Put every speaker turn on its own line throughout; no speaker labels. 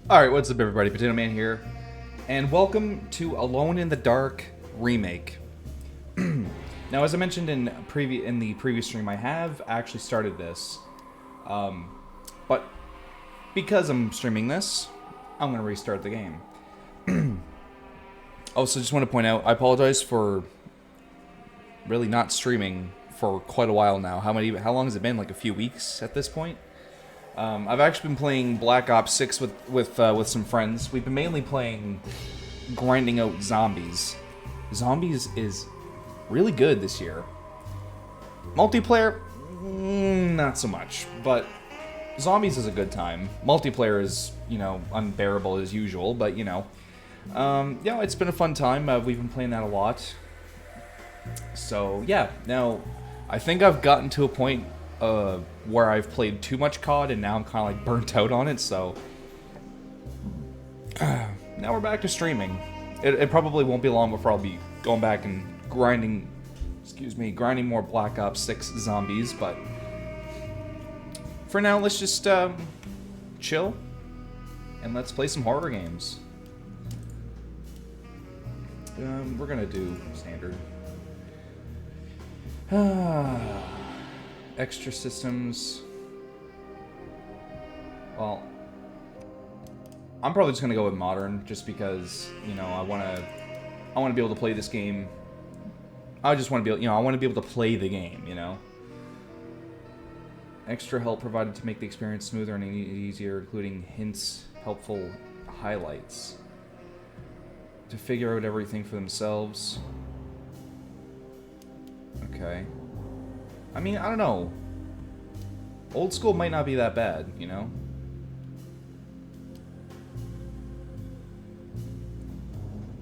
Alright, what's up everybody, Potato Man here, and welcome to Alone in the Dark Remake. Now, as I mentioned in the previous stream, I have actually started this, but because I'm streaming this, I'm going to restart the game. Also, just want to point out, I apologize for really not streaming for quite a while now. How long has it been? Like a few weeks at this point? I've actually been playing Black Ops 6 with some friends. We've been mainly playing grinding out zombies. Zombies is really good this year. Multiplayer, not so much, but zombies is a good time. Multiplayer is, unbearable as usual, but it's been a fun time. We've been playing that a lot. So yeah, now I think I've gotten to a point where I've played too much COD and now I'm kind of like burnt out on it, so now we're back to streaming. It probably won't be long before I'll be going back and grinding more Black Ops 6 zombies, but for now, let's just chill and let's play some horror games. We're gonna do standard. Extra systems. Well, I'm probably just gonna go with modern, just because I wanna be able to play this game. I just want to be, I want to be able to play the game. Extra help provided to make the experience smoother and easier, including hints, helpful highlights to figure out everything for themselves. Okay. I mean, I don't know. Old school might not be that bad,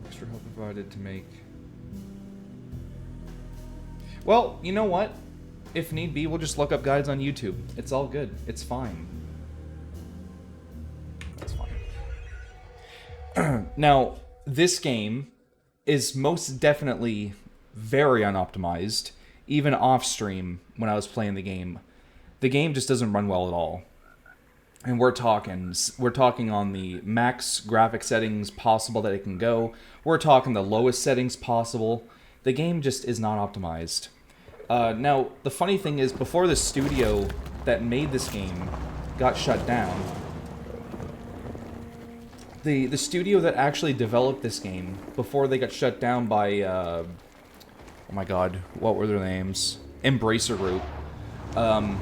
Extra help provided to make... Well, you know what? If need be, we'll just look up guides on YouTube. It's all good. It's fine. It's fine. Now, this game is most definitely very unoptimized. Even off-stream, when I was playing the game just doesn't run well at all. And we're talking on the max graphic settings possible that it can go. We're talking the lowest settings possible. The game just is not optimized. Now, the funny thing is, before the studio that made this game got shut down, the studio that actually developed this game, before they got shut down by, oh my god, what were their names? Embracer Group. I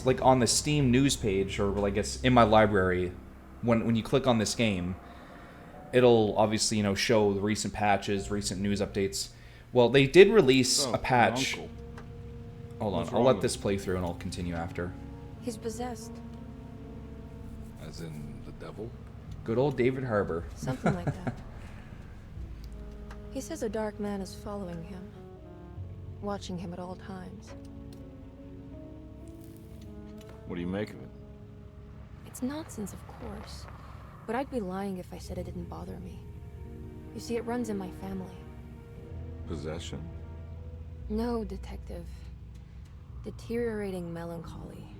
like on the Steam news page, or I guess in my library, when you click on this game, it'll obviously, show the recent patches, recent news updates. Well, they did release a patch. Hold on, I'll let this play through and I'll continue after.
He's possessed.
As in the devil?
Good old David Harbour.
Something like that. He says a dark man is following him, watching him at all times.
What do you make of it?
It's nonsense, of course. But I'd be lying if I said it didn't bother me. You see, it runs in my family.
Possession?
No, detective. Deteriorating melancholy.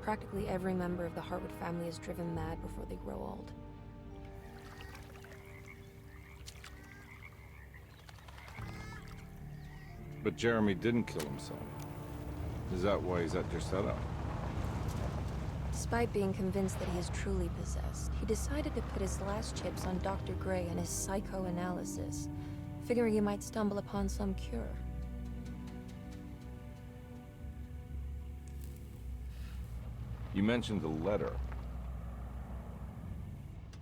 Practically every member of the Hartwood family is driven mad before they grow old.
But Jeremy didn't kill himself. Is that why he's at your setup?
Despite being convinced that he is truly possessed, he decided to put his last chips on Dr. Gray and his psychoanalysis, figuring he might stumble upon some cure.
You mentioned the letter.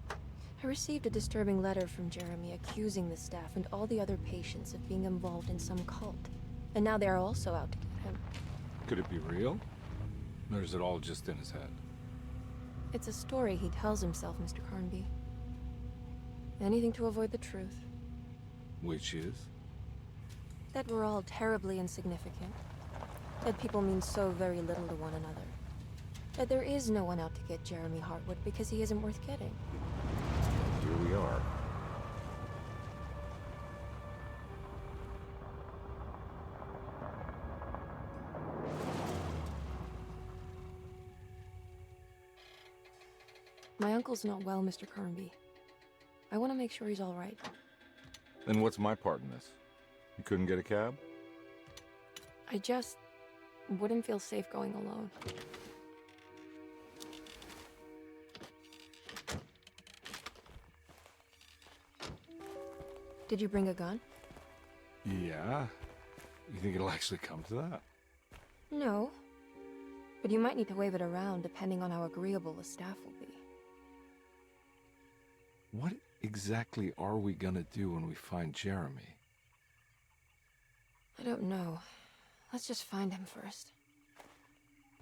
I received a disturbing letter from Jeremy accusing the staff and all the other patients of being involved in some cult. And now they are also out to get him.
Could it be real? Or is it all just in his head?
It's a story he tells himself, Mr. Carnby. Anything to avoid the truth.
Which is?
That we're all terribly insignificant. That people mean so very little to one another. That there is no one out to get Jeremy Hartwood because he isn't worth getting.
Here we are.
My uncle's not well, Mr. Carnby. I want to make sure he's all right.
Then what's my part in this? You couldn't get a cab?
I just wouldn't feel safe going alone. Did you bring a gun?
Yeah. You think it'll actually come to that?
No. But you might need to wave it around depending on how agreeable the staff will be.
What exactly are we gonna do when we find Jeremy?
I don't know. Let's just find him first.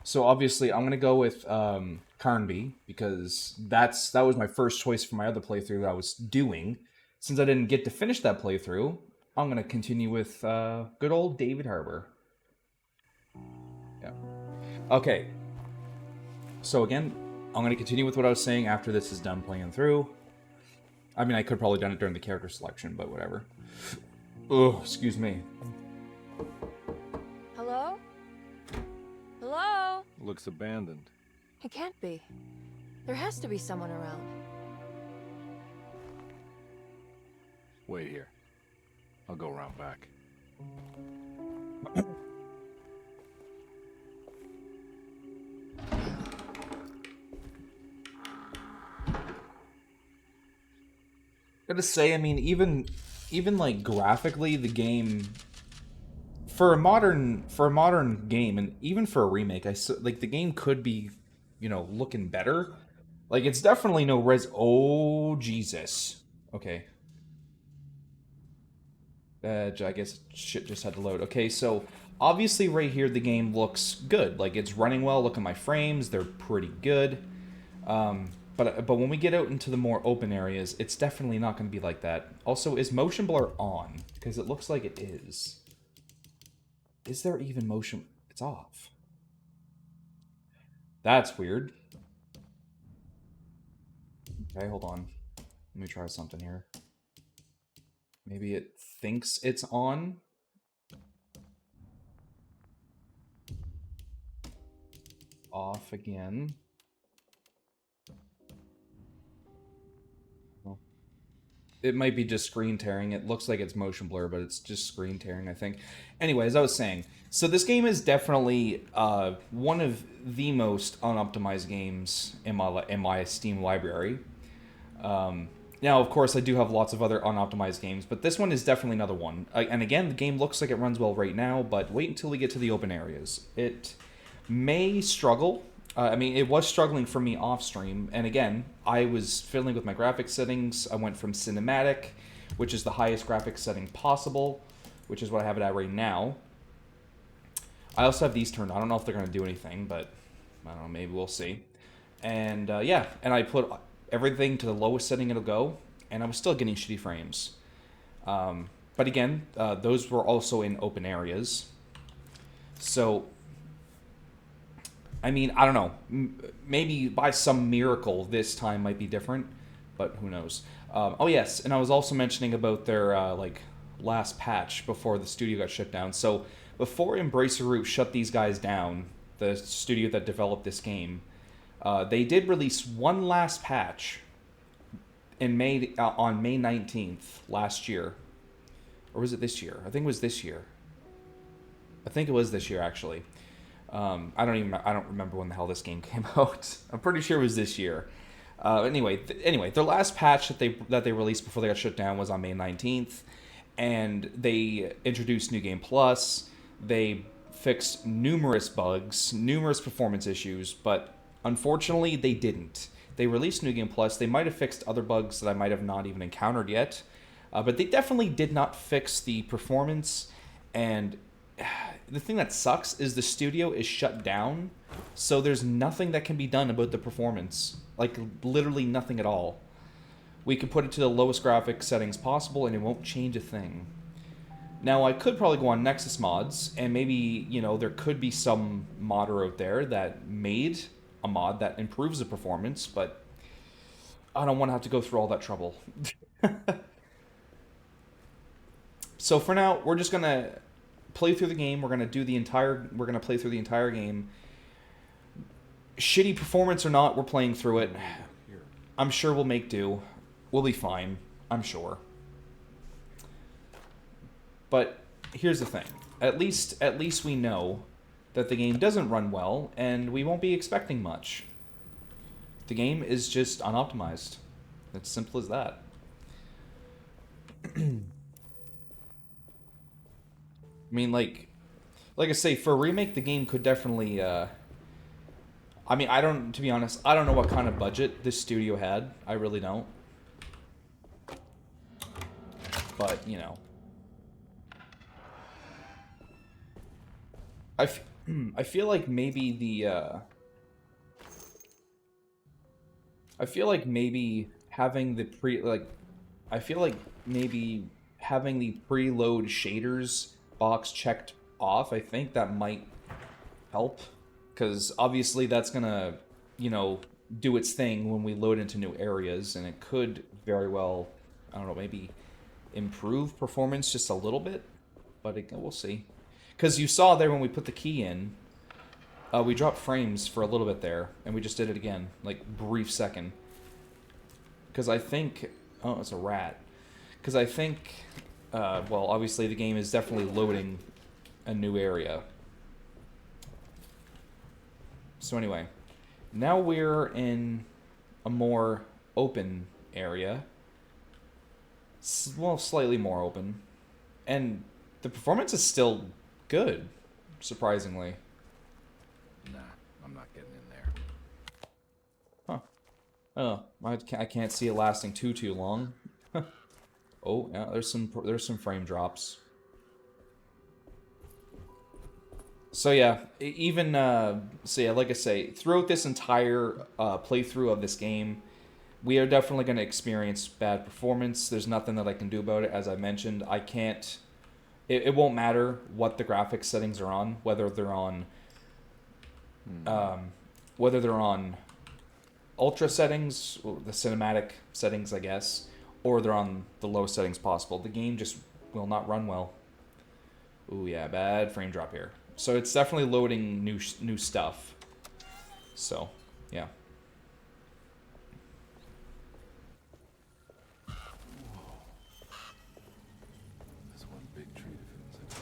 So obviously, I'm gonna go with Carnby because that was my first choice for my other playthrough that I was doing. Since I didn't get to finish that playthrough, I'm gonna continue with good old David Harbour. Yeah. Okay. So again, I'm gonna continue with what I was saying after this is done playing through. I mean, I could probably done it during the character selection, but whatever. Oh, excuse me.
Hello? Hello?
Looks abandoned.
It can't be. There has to be someone around.
Wait here. I'll go around back.
Gotta say, I mean, even like graphically, the game for a modern game, and even for a remake, like the game could be, looking better. Like it's definitely no res. Oh Jesus. Okay. I guess shit just had to load. Okay, so obviously right here the game looks good. Like it's running well. Look at my frames; they're pretty good. But when we get out into the more open areas, it's definitely not going to be like that. Also, is motion blur on? Because it looks like it is. Is there even motion? It's off. That's weird. Okay, hold on. Let me try something here. Maybe it thinks it's on. Off again. It might be just screen tearing. It looks like it's motion blur, but it's just screen tearing, I think. Anyway, as I was saying, so this game is definitely one of the most unoptimized games in my Steam library. Now, of course, I do have lots of other unoptimized games, but this one is definitely another one. And again, the game looks like it runs well right now, but wait until we get to the open areas. It may struggle. I mean, it was struggling for me off stream, and again, I was fiddling with my graphics settings. I went from cinematic, which is the highest graphics setting possible, which is what I have it at right now. I also have these turned on. I don't know if they're going to do anything, but I don't know, maybe we'll see. And yeah, and I put everything to the lowest setting it'll go, and I was still getting shitty frames. But again, those were also in open areas. So I mean, I don't know. Maybe by some miracle this time might be different, but who knows? Oh yes, and I was also mentioning about their last patch before the studio got shut down. So before Embracer Group shut these guys down, the studio that developed this game, they did release one last patch in May on May 19th last year, or was it this year? I think it was this year. I think it was this year actually. I don't remember when the hell this game came out. I'm pretty sure it was this year. Anyway, their last patch that they released before they got shut down was on May 19th, and they introduced New Game Plus. They fixed numerous bugs, numerous performance issues, but unfortunately they didn't. They released New Game Plus. They might have fixed other bugs that I might have not even encountered yet, but they definitely did not fix the performance. And the thing that sucks is the studio is shut down, so there's nothing that can be done about the performance. Like, literally nothing at all. We could put it to the lowest graphic settings possible, and it won't change a thing. Now, I could probably go on Nexus Mods, and maybe, there could be some modder out there that made a mod that improves the performance, but I don't want to have to go through all that trouble. So for now, we're just going to play through the game. We're gonna play through the entire game. Shitty performance or not, we're playing through it. I'm sure we'll make do. We'll be fine. I'm sure. But here's the thing. At least we know that the game doesn't run well, and we won't be expecting much. The game is just unoptimized. It's simple as that. I mean, like I say, for a remake, the game could definitely. I mean, to be honest, I don't know what kind of budget this studio had. I really don't. But you know, I feel like maybe I feel like maybe having the I feel like maybe having the preload shaders box checked off, I think that might help. Because obviously that's gonna, you know, do its thing when we load into new areas, and it could very well, I don't know, maybe improve performance just a little bit, but we'll see. Because you saw there when we put the key in, we dropped frames for a little bit there, and we just did it again, like brief second. Because I think, oh, it's a rat. Because I think, well, obviously the game is definitely loading a new area. So anyway, now we're in a more open area. Well, slightly more open. And the performance is still good, surprisingly.
Nah, I'm not getting in there.
Huh. Oh, I can't see it lasting too long. Oh, yeah, there's some frame drops. So yeah, even so yeah, like I say, throughout this entire playthrough of this game, we are definitely going to experience bad performance. There's nothing that I can do about it. As I mentioned, I can't. It won't matter what the graphics settings are on, whether they're on ultra settings, the cinematic settings, I guess, or they're on the lowest settings possible. The game just will not run well. Ooh yeah, bad frame drop here. So it's definitely loading new stuff. So, yeah.
That's one big tree defense.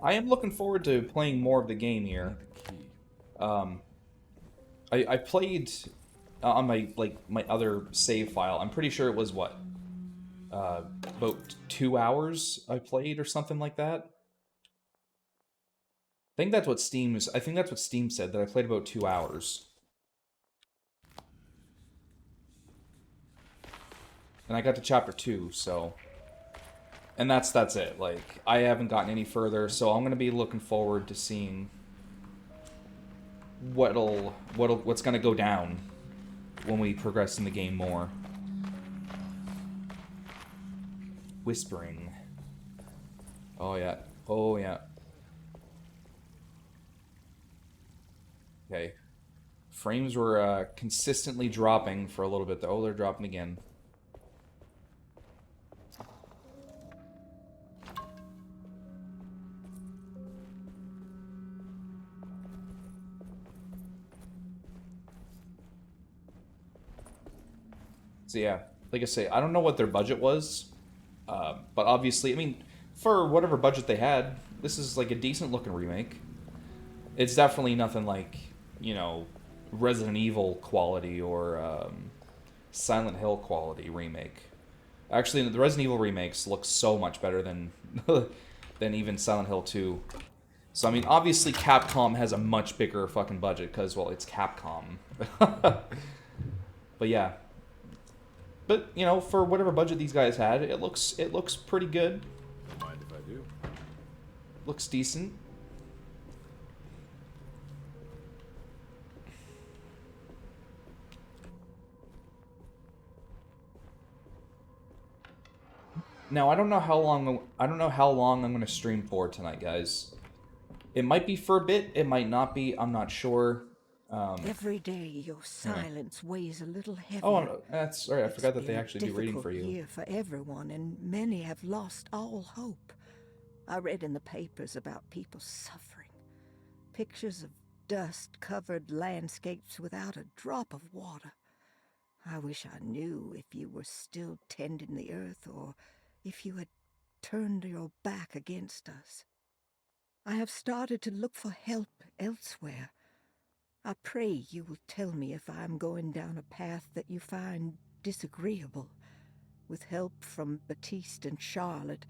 I am looking forward to playing more of the game here.
The key.
I played on my other save file. I'm pretty sure it was what, about 2 hours I played or something like that. I think that's what Steam said, that I played about 2 hours. And I got to chapter 2, so, and that's it. Like, I haven't gotten any further, so I'm gonna be looking forward to seeing what's gonna go down when we progress in the game more. Whispering. Oh yeah. Oh yeah. Okay. Frames were consistently dropping for a little bit. Oh, they're dropping again. So yeah, like I say, I don't know what their budget was, but obviously, I mean, for whatever budget they had, this is like a decent looking remake. It's definitely nothing like, you know, Resident Evil quality or Silent Hill quality remake. Actually, the Resident Evil remakes look so much better than than even Silent Hill 2. So I mean, obviously Capcom has a much bigger fucking budget because, well, it's Capcom. But yeah. But, you know, for whatever budget these guys had, it looks pretty good.
Don't mind if I do.
Looks decent. Now, I don't know how long I'm going to stream for tonight, guys. It might be for a bit, it might not be. I'm not sure.
Every day your silence weighs a little heavier.
Oh, that's sorry. I
It's
forgot that they
been a
actually do reading for
difficult
you.
year for everyone, and many have lost all hope. I read in the papers about people suffering. Pictures of dust-covered landscapes without a drop of water. I wish I knew if you were still tending the earth or if you had turned your back against us. I have started to look for help elsewhere. I pray you will tell me if I am going down a path that you find disagreeable. With help from Baptiste and Charlotte,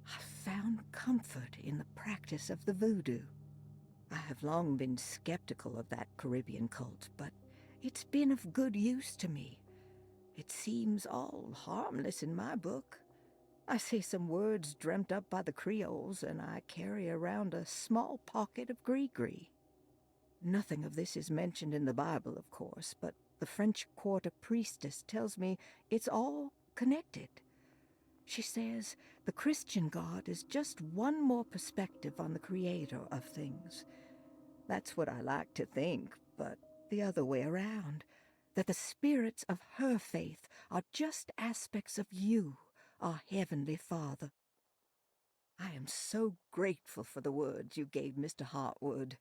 I found comfort in the practice of the voodoo. I have long been skeptical of that Caribbean cult, but it's been of good use to me. It seems all harmless in my book. I say some words dreamt up by the Creoles, and I carry around a small pocket of gree-gree. Nothing of this is mentioned in the Bible, of course, but the French Quarter priestess tells me it's all connected. She says the Christian God is just one more perspective on the creator of things. That's what I like to think, but the other way around, that the spirits of her faith are just aspects of you, our Heavenly Father. I am so grateful for the words you gave Mr. Hartwood.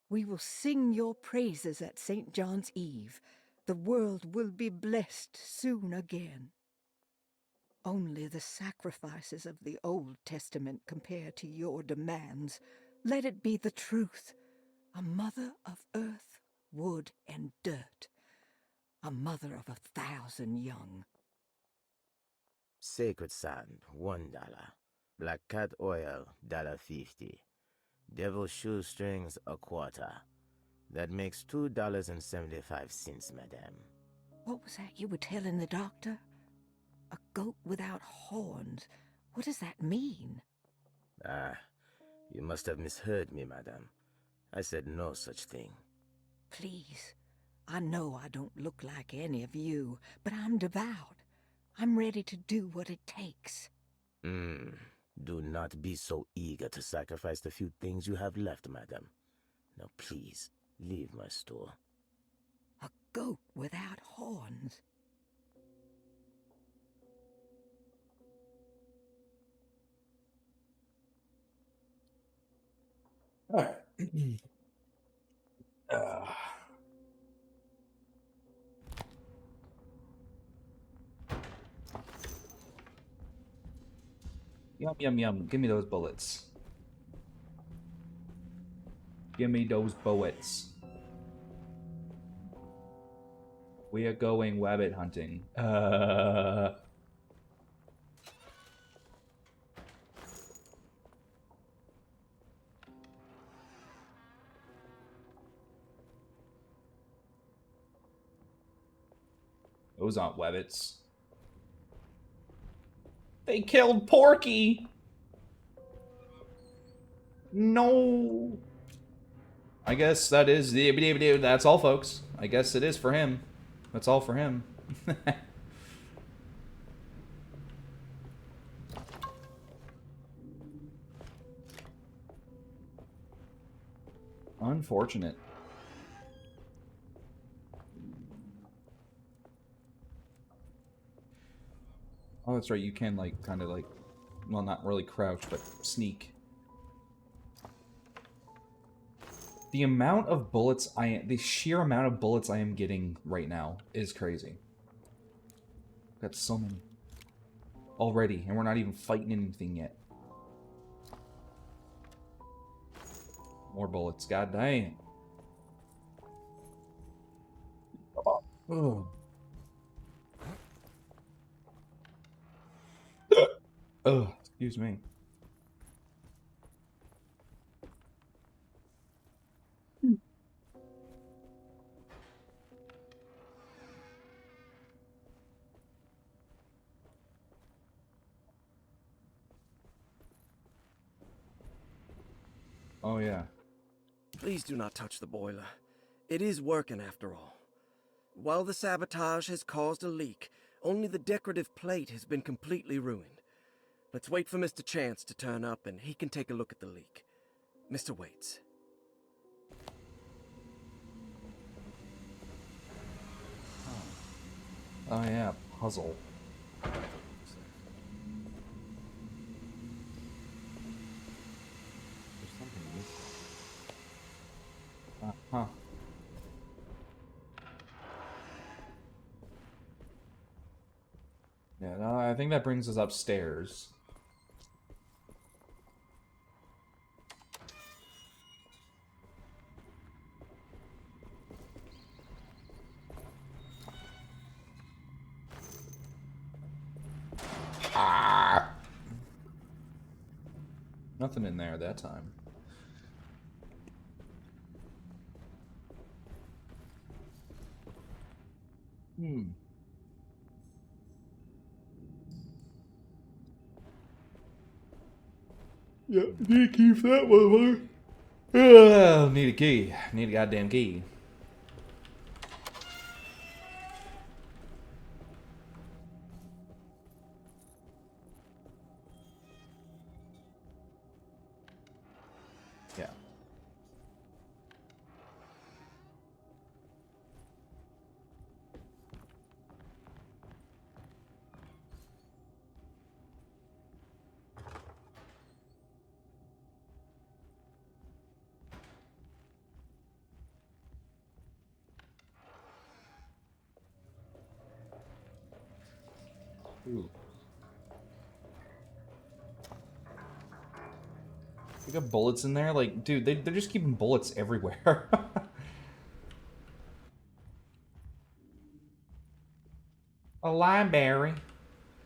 We will sing your praises at St. John's Eve. The world will be blessed soon again. Only the sacrifices of the Old Testament compare to your demands. Let it be the truth. A mother of earth, wood, and dirt. A mother of 1,000 young.
Sacred sand, $1. Black cat oil, $1.50. Devil shoestrings, a quarter. That makes $2.75, madame.
What was that you were telling the doctor? A goat without horns. What does that mean?
Ah, you must have misheard me, madame. I said no such thing.
Please, I know I don't look like any of you, but I'm devout. I'm ready to do what it takes.
Do not be so eager to sacrifice the few things you have left, madame. Now please, leave my store.
A goat without horns.
All right. Yum, yum, yum. Give me those bullets. Give me those bullets. We are going rabbit hunting. Those aren't rabbits. They killed Porky! No! I guess that is the... That's all, folks. I guess it is for him. That's all for him. Unfortunate. Oh, that's right. You can, like, kind of, like... Well, not really crouch, but sneak. The amount of bullets the sheer amount of bullets I am getting right now is crazy. Got so many. Already, and we're not even fighting anything yet. More bullets, god dang. Oh. Oh, excuse me. Oh, yeah.
Please do not touch the boiler. It is working after all. While the sabotage has caused a leak, only the decorative plate has been completely ruined. Let's wait for Mr. Chance to turn up and he can take a look at the leak. Mr. Waits.
Oh, yeah. Puzzle. Huh. Yeah, no, I think that brings us upstairs. Ah! Nothing in there that time. Hmm. Yeah, need to keep that one. Need a key. Need a goddamn key. Yeah. Ooh. They got bullets in there? Like, dude, they're just keeping bullets everywhere. A library.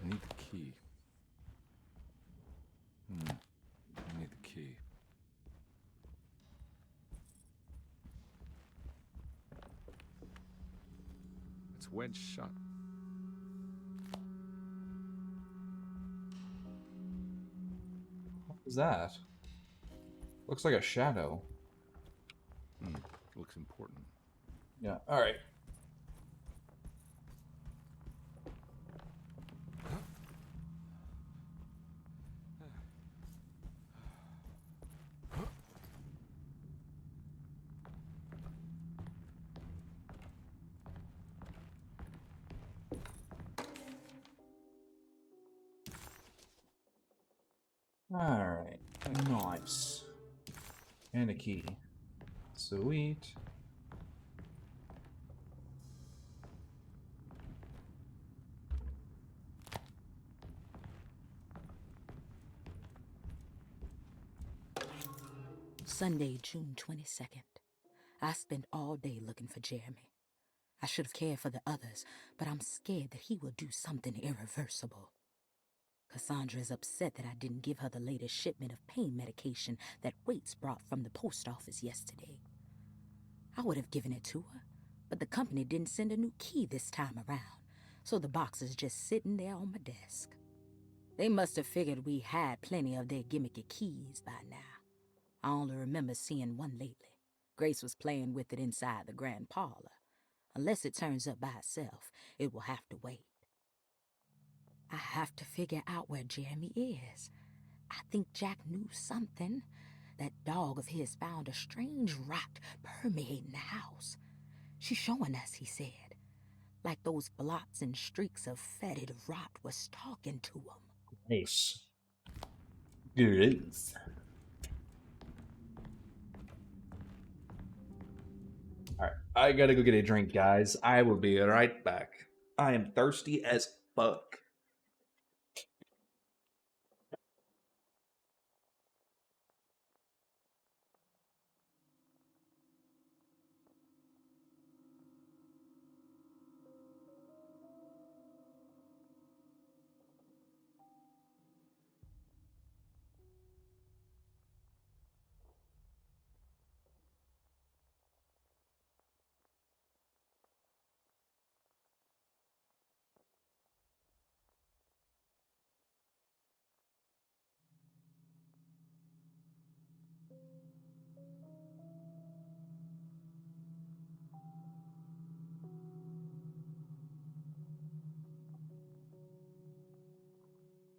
I need the key. I need the key. It's wedged shut.
What is that? Looks like a shadow.
Looks important.
Yeah, alright. Alright. Nice. And a key. Sweet.
Sunday, June 22nd. I spent all day looking for Jeremy. I should have cared for the others, but I'm scared that he will do something irreversible. Cassandra is upset that I didn't give her the latest shipment of pain medication that Waits brought from the post office yesterday. I would have given it to her, but the company didn't send a new key this time around, so the box is just sitting there on my desk. They must have figured we had plenty of their gimmicky keys by now. I only remember seeing one lately. Grace was playing with it inside the grand parlor. Unless it turns up by itself, it will have to wait. I have to figure out where Jeremy is. I think Jack knew something. That dog of his found a strange rot permeating the house. She's showing us, he said. Like those blots and streaks of fetid rot was talking to him.
Nice. Gross. Alright, I gotta go get a drink, guys. I will be right back. I am thirsty as fuck.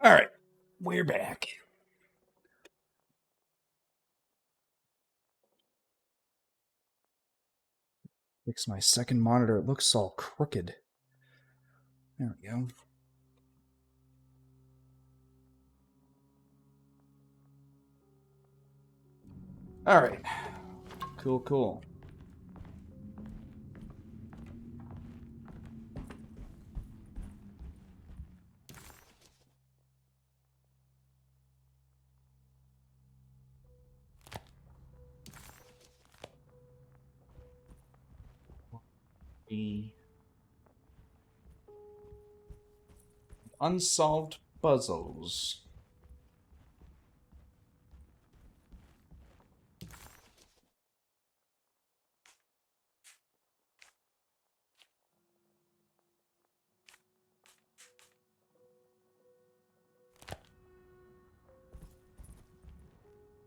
Alright, we're back. Fix my second monitor. It looks all crooked. There we go. Alright. Cool, cool. library. Unsolved puzzles.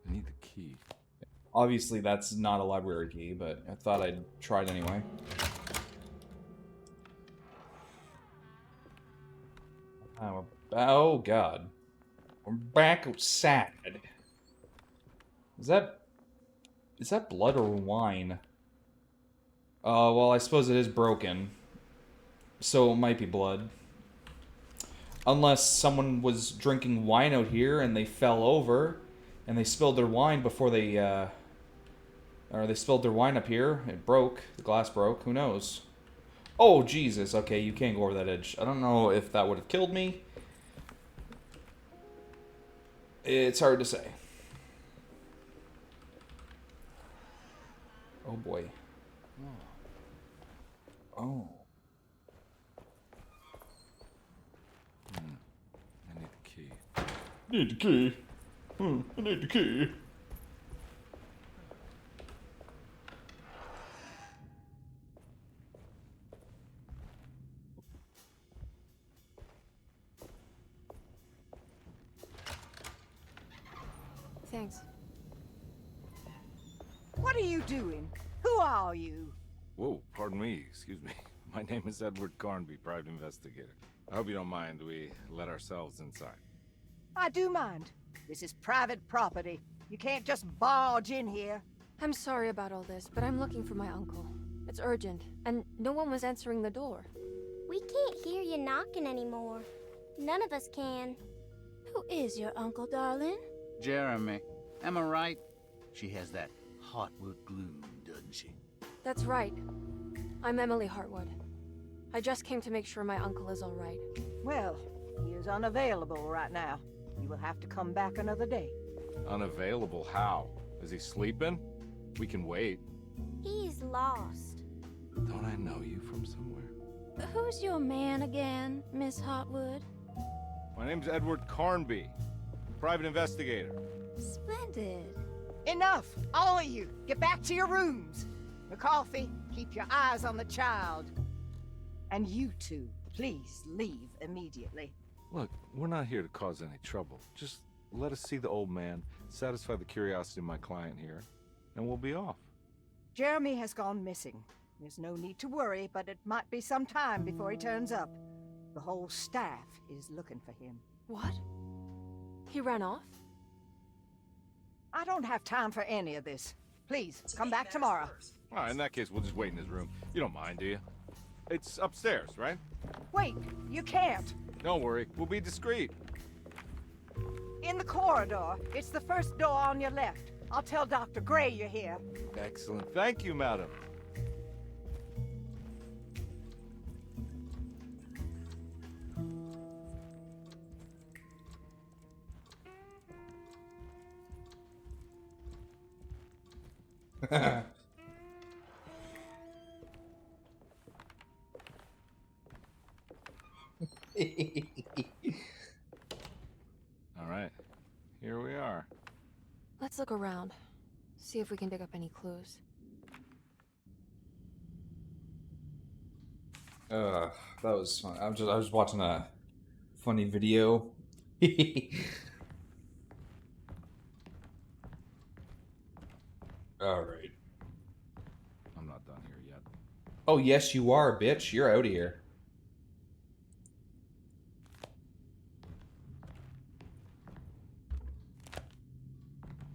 I need the key.
Obviously, that's not a library key, but I thought I'd try it anyway. Oh, God. We're back outside. Is that blood or wine? Well, I suppose it is broken. So it might be blood. Unless someone was drinking wine out here and they fell over and they spilled their wine before they, or they spilled their wine up here. It broke. The glass broke. Who knows? Oh, Jesus. Okay, you can't go over that edge. I don't know if that would have killed me. It's hard to say. Oh, boy. Oh.
I need the key.
Need the key. I need the key.
Thanks.
What are you doing? Who are you?
Whoa, pardon me, excuse me. My name is Edward Carnby, private investigator. I hope you don't mind we let ourselves inside.
I do mind. This is private property. You can't just barge in here.
I'm sorry about all this, but I'm looking for my uncle. It's urgent, and no one was answering the door.
We can't hear you knocking anymore. None of us can.
Who is your uncle, darling?
Jeremy. Am I right? She has that heartwood gloom, doesn't she?
That's right. I'm Emily Hartwood. I just came to make sure my uncle is all right.
Well, he is unavailable right now. You will have to come back another day.
Unavailable how? Is he sleeping? We can wait.
He's lost.
Don't I know you from somewhere?
Who's your man again, Miss Hotwood?
My name's Edward Carnby, private investigator.
Splendid.
Enough! All of you! Get back to your rooms! McCarthy, keep your eyes on the child. And you two, please leave immediately.
Look, we're not here to cause any trouble. Just let us see the old man, satisfy the curiosity of my client here, and we'll be off.
Jeremy has gone missing. There's no need to worry, but it might be some time before he turns up. The whole staff is looking for him.
What? He ran off?
I don't have time for any of this. Please, come back tomorrow.
All right, in that case, we'll just wait in his room. You don't mind, do you? It's upstairs, right?
Wait, you can't.
Don't worry, we'll be discreet.
In the corridor. It's the first door on your left. I'll tell Dr. Gray you're here.
Excellent. Thank you, madam. All right, here we are.
Let's look around. See if we can dig up any clues.
That was fun. I was watching a funny video. All right.
I'm not done here yet.
Oh yes, you are, bitch. You're out of here.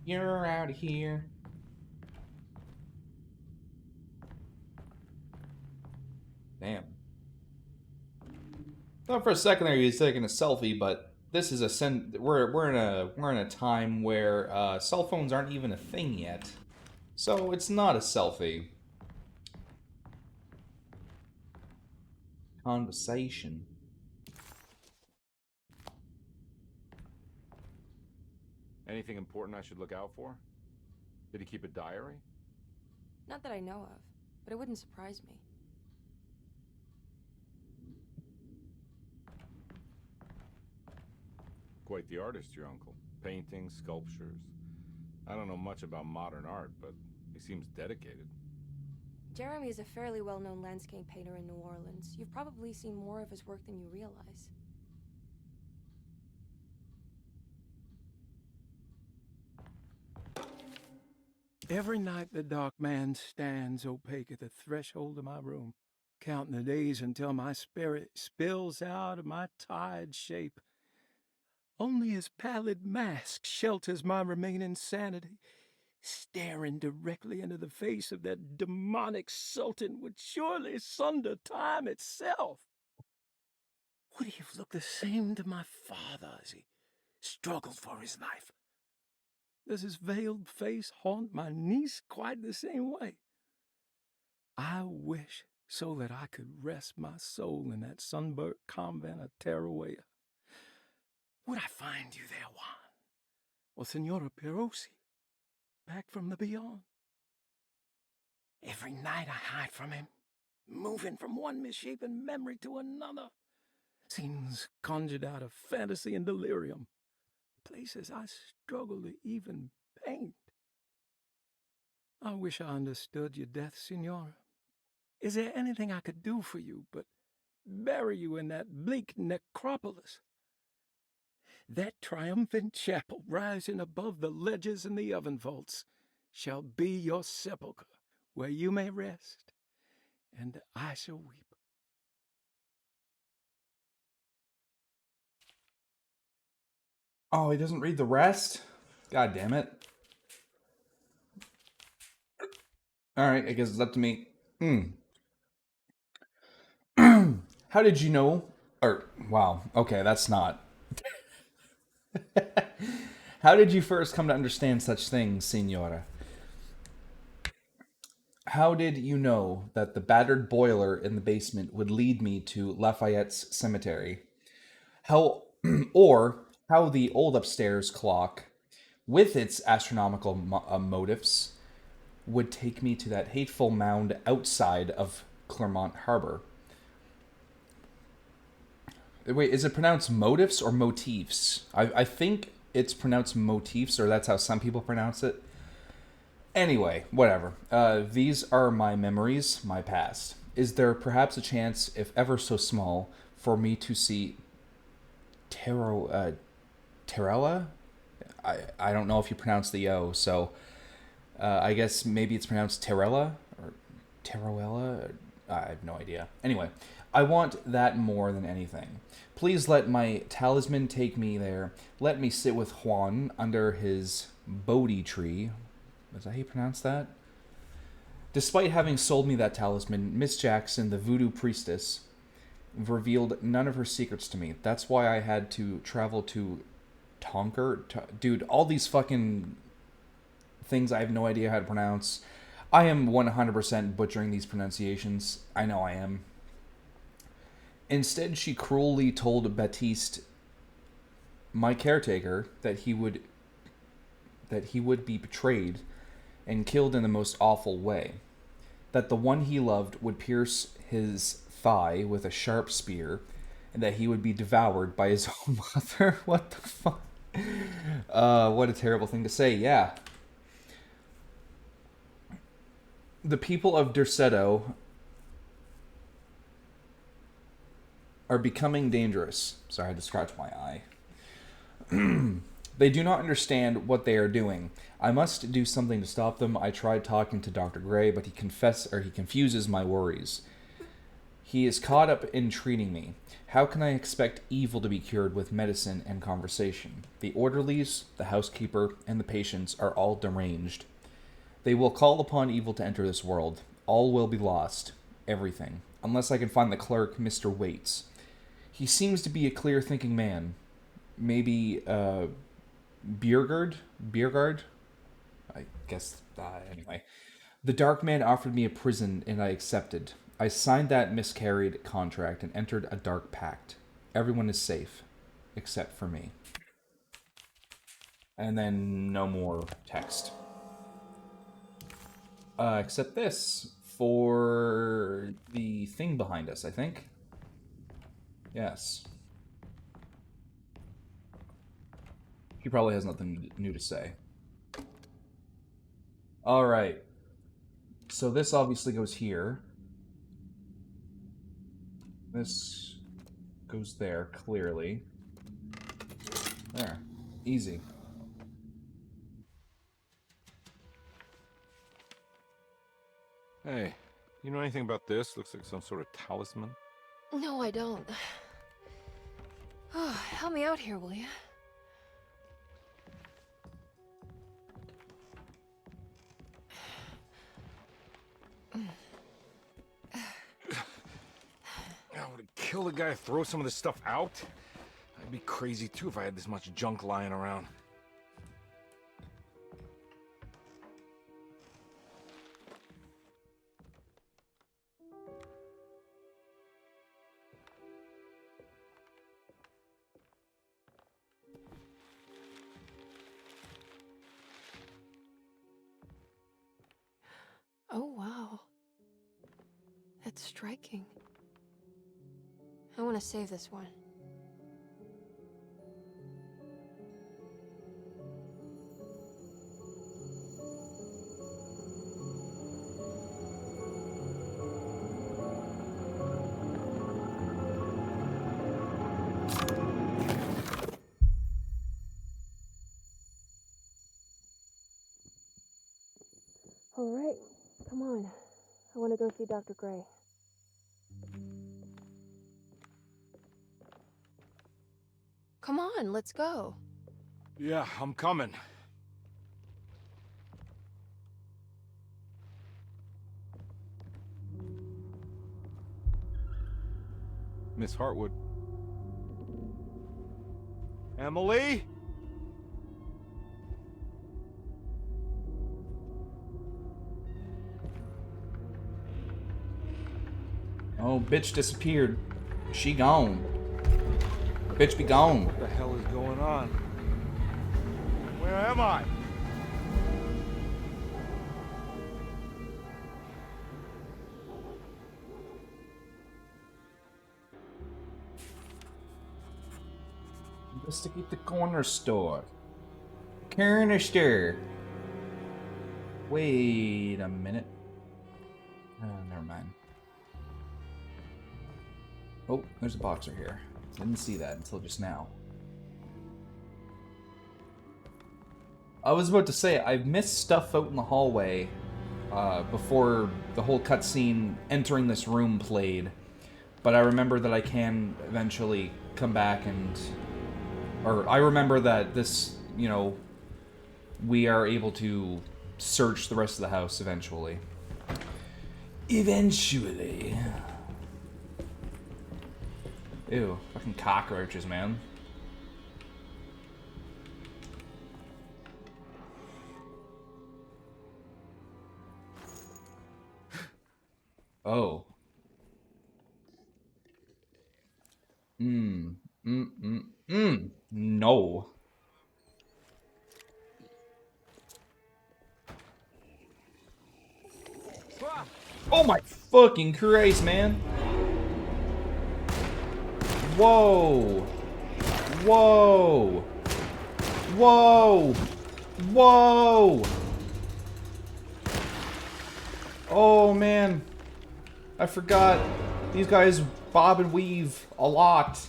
You're out of here. Damn. Thought for a second there he was taking a selfie, but this is we're in a time where cell phones aren't even a thing yet, so it's not a selfie. Conversation.
Anything important I should look out for? Did he keep a diary?
Not that I know of, but it wouldn't surprise me.
quite the artist, your uncle. Paintings, sculptures. I don't know much about modern art, but he seems dedicated.
Jeremy is a fairly well-known landscape painter in New Orleans. You've probably seen more of his work than you realize.
Every night the dark man stands opaque at the threshold of my room, counting the days until my spirit spills out of my tired shape. Only his pallid mask shelters my remaining sanity. Staring directly into the face of that demonic sultan would surely sunder time itself. Would he have looked the same to my father as he struggled for his life? Does his veiled face haunt my niece quite the same way? I wish so that I could rest my soul in that sunburnt convent of Teruel. Would I find you there, Juan? Or Senora Perosi, back from the beyond? Every night I hide from him, moving from one misshapen memory to another. Scenes conjured out of fantasy and delirium. Places I struggle to even paint. I wish I understood your death, Senora. Is there anything I could do for you but bury you in that bleak necropolis? That triumphant chapel rising above the ledges and the oven vaults shall be your sepulchre, where you may rest, and I shall weep.
Oh, he doesn't read the rest? God damn it. Alright, I guess it's up to me. How did you know? Or, wow, okay, that's not. How did you first come to understand such things, Signora? How did you know that the battered boiler in the basement would lead me to Lafayette's cemetery? How, or how the old upstairs clock, with its astronomical motifs, would take me to that hateful mound outside of Clermont Harbor? Wait, is it pronounced motifs or motifs? I think it's pronounced motifs, or that's how some people pronounce it. Anyway, whatever. These are my memories, my past. Is there perhaps a chance, if ever so small, for me to see Terella? I don't know if you pronounce the O, so I guess maybe it's pronounced Terella or Teruella. I have no idea. Anyway, I want that more than anything. Please let my talisman take me there. Let me sit with Juan under his Bodhi tree. Is that how you pronounce that? Despite having sold me that talisman, Miss Jackson, the voodoo priestess, revealed none of her secrets to me. That's why I had to travel to Tonker. Dude, all these fucking things I have no idea how to pronounce. I am 100% butchering these pronunciations. I know I am. Instead, she cruelly told Baptiste, my caretaker, that he would be betrayed and killed in the most awful way. That the one he loved would pierce his thigh with a sharp spear, and that he would be devoured by his own mother. What the fuck? What a terrible thing to say. Yeah. The people of Derceto are becoming dangerous. Sorry, I had to scratch my eye. They do not understand what they are doing. I must do something to stop them. I tried talking to Dr. Gray, but he confuses my worries. He is caught up in treating me. How can I expect evil to be cured with medicine and conversation? The orderlies, the housekeeper, and the patients are all deranged. They will call upon evil to enter this world. All will be lost. Everything. Unless I can find the clerk, Mr. Waits. He seems to be a clear-thinking man. Maybe, Biergard? I guess, anyway. The Dark Man offered me a prison, and I accepted. I signed that miscarried contract and entered a dark pact. Everyone is safe, except for me. And then no more text. Except this, for the thing behind us, I think. Yes. He probably has nothing new to say. Alright. So this obviously goes here. This goes there, clearly. There. Easy.
Hey, you know anything about this? Looks like some sort of talisman.
No, I don't. Oh, help me out here, will you?
I would kill the guy to throw some of this stuff out. I'd be crazy too if I had this much junk lying around.
Oh, wow. That's striking. I want to save this one. All right, come on. I want to go see Dr. Gray. Come on, let's go.
Yeah, I'm coming. Miss Hartwood. Emily?
Oh, bitch disappeared. She gone. Bitch be gone.
What the hell is going on? Where am I?
Investigate the corner store. Corner store. Wait a minute. Never mind. Oh, there's a boxer here. Didn't see that until just now. I was about to say, I've missed stuff out in the hallway before the whole cutscene entering this room played. But I remember that I can eventually come back and... Or I remember that this, you know, we are able to search the rest of the house eventually. Eventually. Ew, fucking cockroaches, man. Oh. No. Oh my fucking Christ, man. Whoa. Whoa. Whoa. Whoa. Oh, man. I forgot. These guys bob and weave a lot.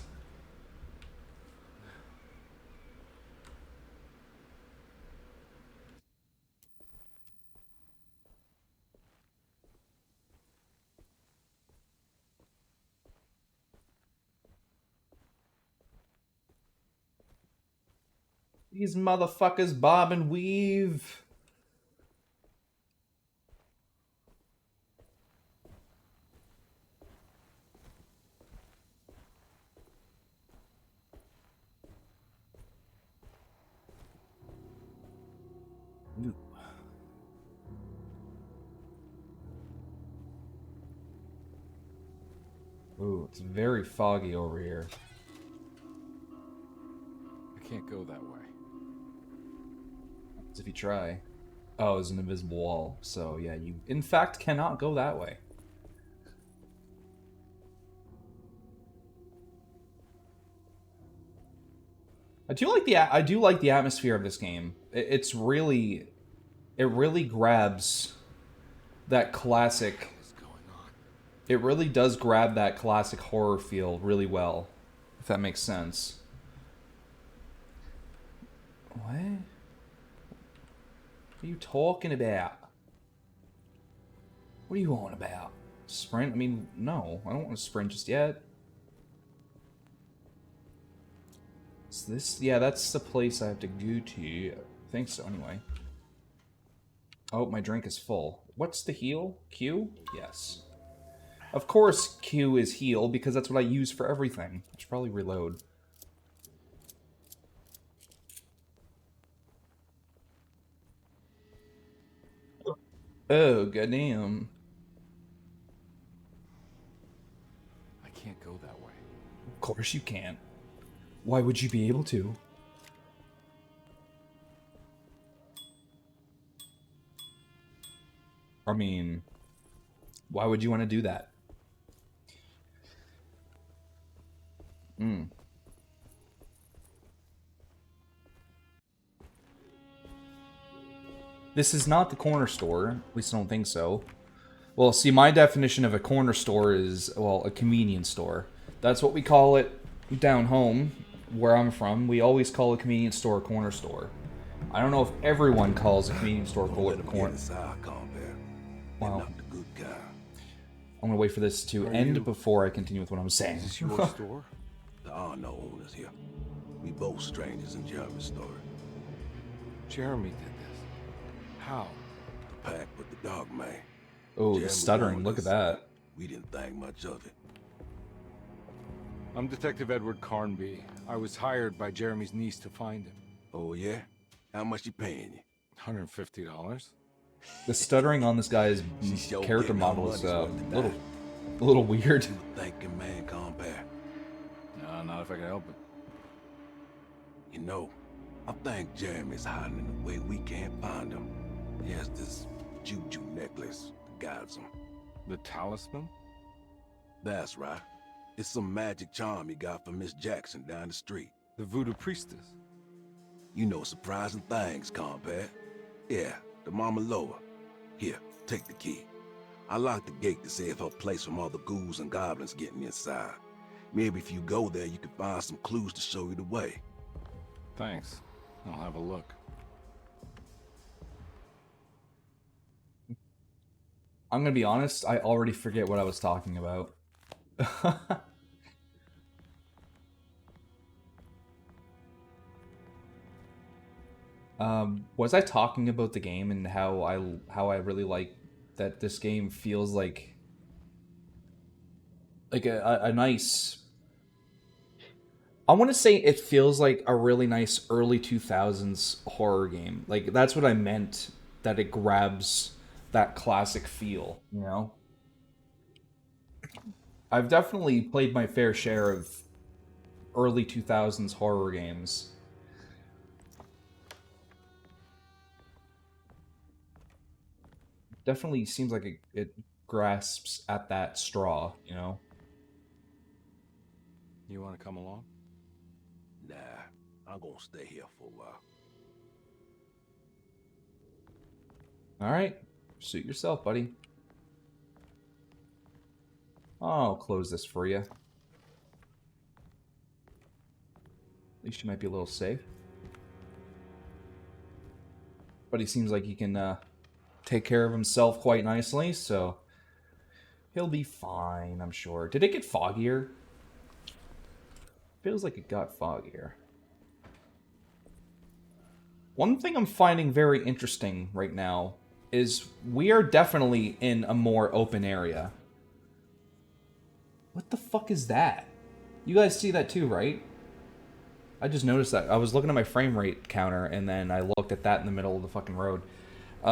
These motherfuckers bob and weave. Ooh, it's very foggy over here.
I can't go that way.
If you try. Oh, there's an invisible wall. So, yeah, you in fact cannot go that way. I do like the atmosphere of this game. It's really, it really grabs that classic. It really does grab that classic horror feel really well, if that makes sense. What? What are you talking about? What are you on about? Sprint? I mean, no, I don't want to sprint just yet. Is this? Yeah, that's the place I have to go to. I think so, anyway. Oh, my drink is full. What's the heal? Q? Yes. Of course Q is heal, because that's what I use for everything. I should probably reload. Oh, goddamn.
I can't go that way.
Of course you can't. Why would you be able to? I mean, why would you want to do that? This is not the corner store. At least I don't think so. Well, see, my definition of a corner store is, well, a convenience store. That's what we call it down home, where I'm from. We always call a convenience store a corner store. I don't know if everyone calls a convenience store a corner. Wow. I'm gonna wait for this to end before I continue with what I'm saying.
Is this your store?
There are no owners here. We both strangers in Jeremy's story.
Jeremy did this. How?
The pack with the dog man.
Oh, the stuttering. Look at that.
We didn't think much of it.
I'm Detective Edward Carnby. I was hired by Jeremy's niece to find him.
Oh, yeah? How much he paying you?
$150.
The stuttering on this guy's character model is a little weird.
Thinking man, compare.
No, not if I can help it.
You know, I think Jeremy's hiding in a way we can't find him. He has this juju necklace that guides him.
The talisman?
That's right. It's some magic charm he got from Miss Jackson down the street.
The voodoo priestess?
You know surprising things, compare. Yeah, the Mama Loa. Here, take the key. I locked the gate to save her place from all the ghouls and goblins getting inside. Maybe if you go there, you can find some clues to show you the way.
Thanks. I'll have a look.
I'm gonna be honest, I already forget what I was talking about. Was I talking about the game and how I really like that this game feels like a nice, I want to say it feels like a really nice early 2000s horror game. Like, that's what I meant, that it grabs that classic feel, you know? I've definitely played my fair share of early 2000s horror games. Definitely seems like it grasps at that straw, you know?
You want to come along?
Nah, I'm gonna stay here for a while.
Alright, suit yourself, buddy. I'll close this for you. At least you might be a little safe. But he seems like he can take care of himself quite nicely, so he'll be fine, I'm sure. Did it get foggier? Feels like it got foggier. One thing I'm finding very interesting right now is we are definitely in a more open area. What the fuck is that? You guys see that too, right? I just noticed that. I was looking at my frame rate counter, and then I looked at that in the middle of the fucking road.